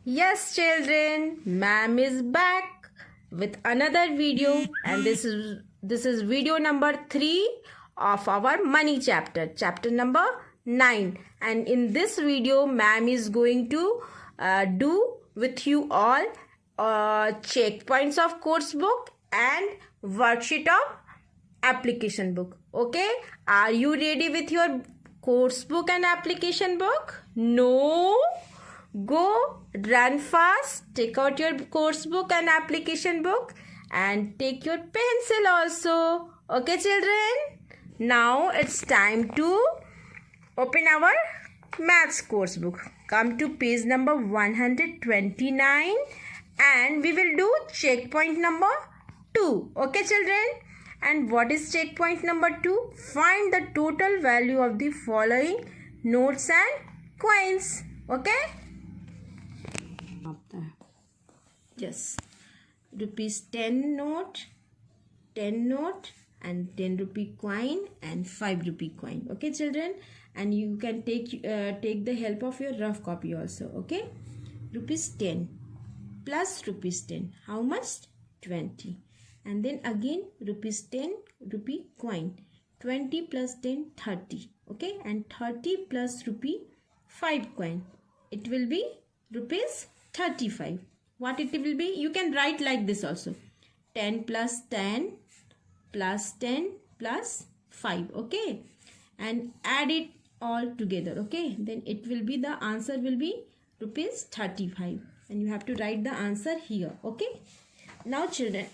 Yes, children, ma'am is back with another video, and this is video number 3 of our money chapter, chapter number 9. And in this video, ma'am is going to do with you all checkpoints of course book and worksheet of application book. Okay, are you ready with your course book and application book? No? Go, run fast, take out your course book and application book and take your pencil also. Okay, children? Now it's time to open our maths course book. Come to page number 129 and we will do checkpoint number 2. Okay, children? And what is checkpoint number 2? Find the total value of the following notes and coins. Okay? Yes, rupees 10 note, 10 note and 10 rupee coin and 5 rupee coin. Okay, children, and you can take the help of your rough copy also. Okay, rupees 10 plus rupees 10, how much? 20. And then again rupees 10 rupee coin, 20 plus 10, 30. Okay, and 30 plus rupee 5 coin, it will be rupees 35. What it will be? You can write like this also. 10 plus 10 plus 10 plus 5. Okay. And add it all together. Okay. Then it will be, the answer will be rupees 35. And you have to write the answer here. Okay. Now children,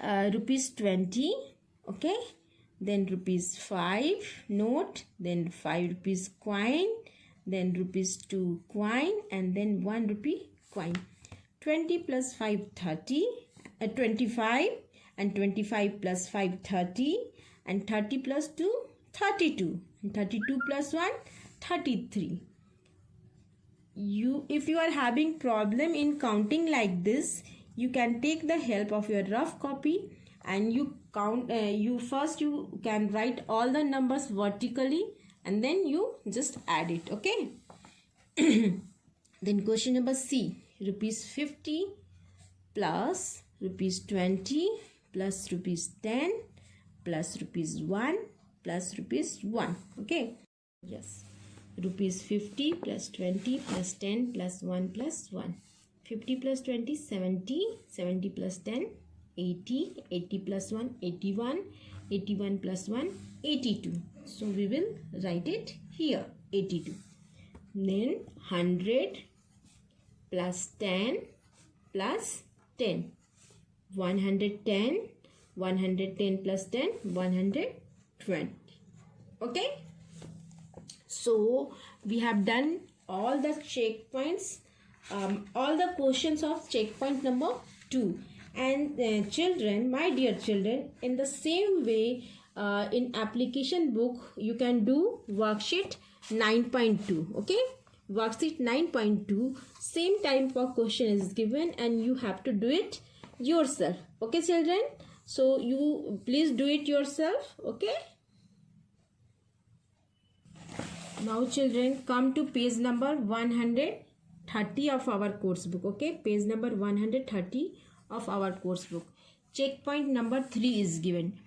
rupees 20. Okay. Then rupees 5 note. Then 5 rupees coin. Then rupees 2 coin. And then 1 rupee coin. 20 plus 5, 30, 25, and 25 plus 5, 30, and 30 plus 2, 32, and 32 plus 1, 33. If you are having problem in counting like this, you can take the help of your rough copy and you count. You can write all the numbers vertically and then you just add it. Okay. Then question number C, rupees 50 plus rupees 20 plus rupees 10 plus rupees 1 plus rupees 1. Okay. Yes. Rupees 50 plus 20 plus 10 plus 1 plus 1. 50 plus 20, 70. 70 plus 10, 80. 80 plus 1, 81. 81 plus 1, 82. So we will write it here, 82. Then 100 plus 10 plus 10. 110. 110 plus 10, 120. Okay. So we have done all the checkpoints, all the questions of checkpoint number 2. And children, my dear children, in the same way, in application book you can do worksheet 9.2. okay, worksheet 9.2, same time for question is given and you have to do it yourself. Okay children, so you please do it yourself. Okay, now children, come to page number 130 of our course book. Okay, page number 130 of our course book. Checkpoint number 3 is given.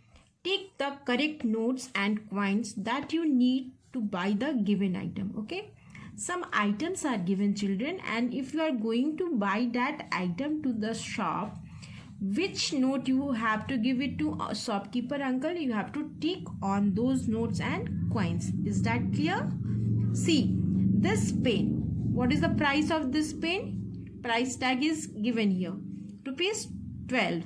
Take the correct notes and coins that you need to buy the given item. Okay, some items are given children, and if you are going to buy that item to the shop, which note you have to give it to a shopkeeper uncle, you have to tick on those notes and coins. Is that clear? See, this pen, what is the price of this pen? Price tag is given here, rupees 12,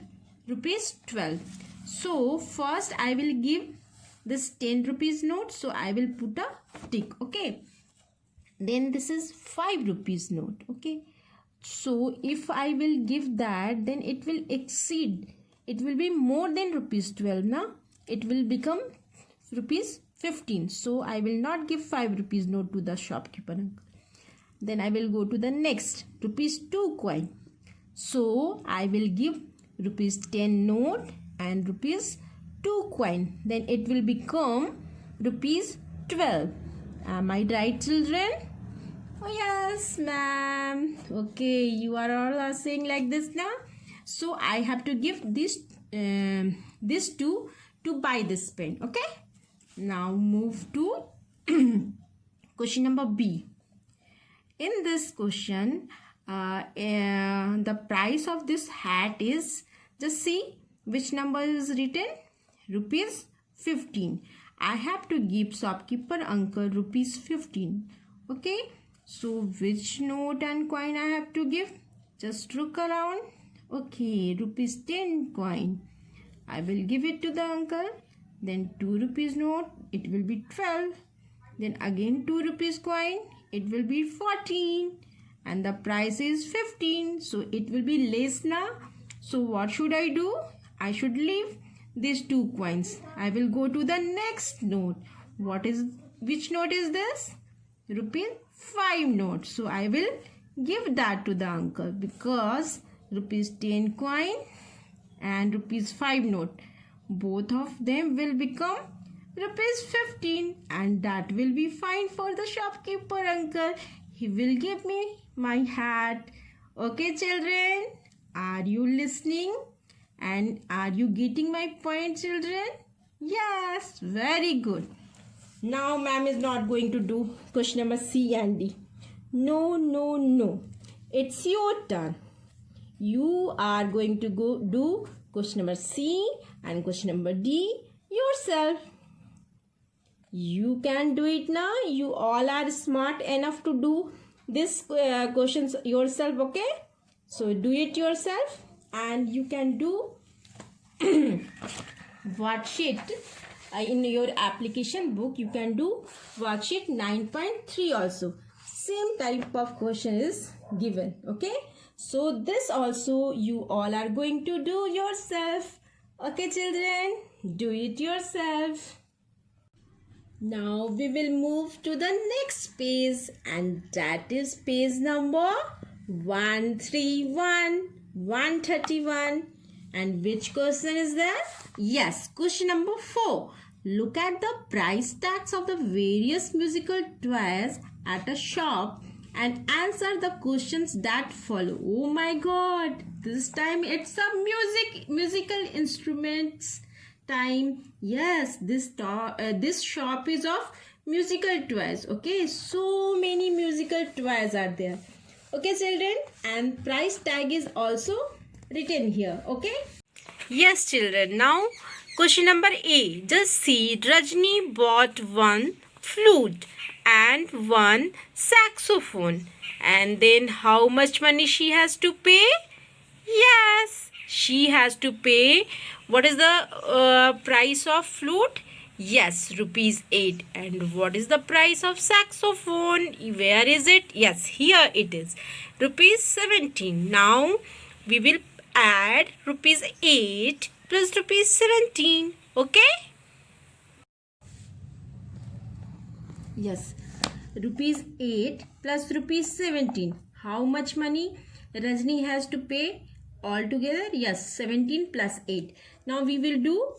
rupees 12. So first I will give this 10 rupees note, so I will put a tick. Okay, then this is 5 rupees note. Okay, so if I will give that, then it will exceed, it will be more than rupees 12 now, it will become rupees 15. So I will not give 5 rupees note to the shopkeeper. Then I will go to the next, rupees 2 coin. So I will give rupees 10 note and rupees 2 coin. Then it will become rupees 12. Am I right children? Oh yes, ma'am. Okay, you are all are saying like this now. So I have to give this to buy this pen. Okay. Now move to question number B. In this question, the price of this hat is, just see which number is written, rupees 15. I have to give shopkeeper uncle rupees 15. Okay, so which note and coin I have to give? Just look around. Okay, rupees 10 coin. I will give it to the uncle. Then 2 rupees note, it will be 12. Then again 2 rupees coin, it will be 14. And the price is 15. So it will be less now. So what should I do? I should leave these 2 coins. I will go to the next note. Which note is this? Rupees 5 note. So I will give that to the uncle, because rupees 10 coin and rupees 5 note, both of them will become rupees 15, and that will be fine for the shopkeeper uncle. He will give me my hat. Okay, children, are you listening? And are you getting my point, children? Yes, very good. Now ma'am is not going to do question number C and D. No. It's your turn. You are going to go do question number C and question number D yourself. You can do it now. You all are smart enough to do this questions yourself. Okay, so do it yourself, and you can do worksheet in your application book. You can do worksheet 9.3 also. Same type of question is given. Okay, so this also you all are going to do yourself. Okay, children, do it yourself. Now we will move to the next page, and that is page number 131, 131. And which question is that? Yes, question number 4. Look at the price tags of the various musical toys at a shop and answer the questions that follow. Oh my god, this time it's a musical instruments time. Yes, this shop is of musical toys. Okay, so many musical toys are there. Okay, children, and price tag is also written here. Okay, yes, children. Now question number A. Just see, Rajni bought one flute and one saxophone, and then how much money she has to pay? Yes, she has to pay. What is the price of flute? Yes, rupees 8. And what is the price of saxophone? Where is it? Yes, here it is, rupees 17. Now we will add rupees 8 plus rupees 17. Okay? Yes, rupees 8 plus rupees 17. How much money Rajni has to pay altogether? Yes, 17 plus 8. Now we will do,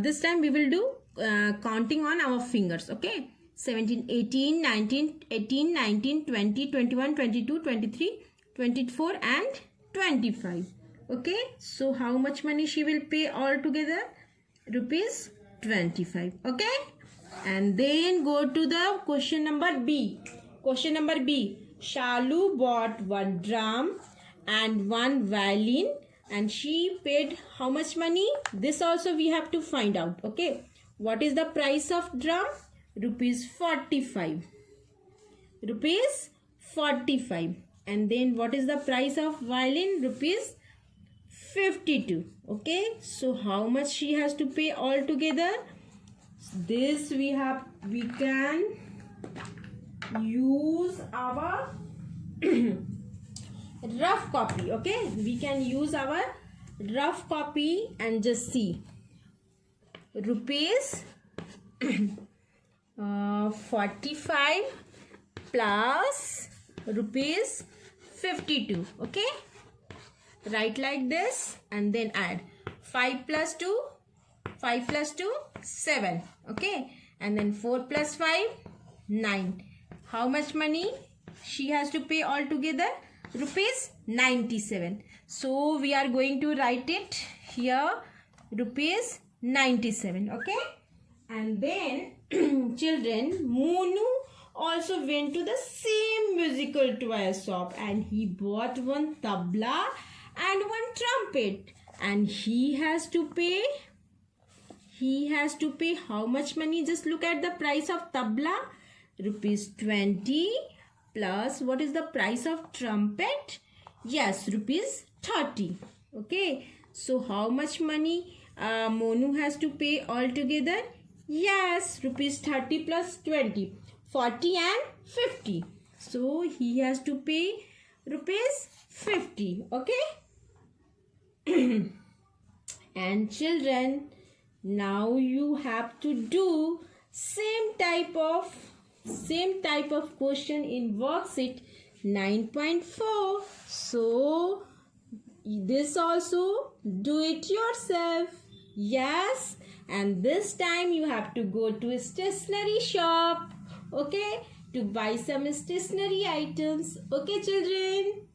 this time we will do counting on our fingers. Okay, 17, 18, 19, 18, 19, 20, 21, 22, 23, 24 and 25. Okay, so how much money she will pay altogether? Rupees 25. Okay, and then go to the question number B. Question number B. Shalu bought one drum and one violin, and she paid how much money? This also we have to find out. Okay, what is the price of drum? Rupees 45. Rupees 45. And then what is the price of violin? Rupees 52. Okay, so how much she has to pay altogether? This we can use our rough copy. Okay, we can use our rough copy and just see. Rupees 45 plus rupees 52. Okay, write like this and then add 5 plus 2, 5 plus 2, 7. Okay, and then 4 plus 5, 9. How much money she has to pay altogether rupees 97. So we are going to write it here, rupees 97. Okay. And then children, Monu also went to the same musical toy shop and he bought one tabla and one trumpet, and he has to pay how much money? Just look at the price of tabla, rupees 20, plus what is the price of trumpet? Yes, rupees 30. Okay, so how much money Monu has to pay altogether? Yes, rupees 30 plus 20, 40 and 50. So he has to pay rupees 50. Okay. And children, now you have to do same type of question in worksheet 9.4. So this also do it yourself. Yes, and this time you have to go to a stationery shop, okay, to buy some stationery items. Okay children.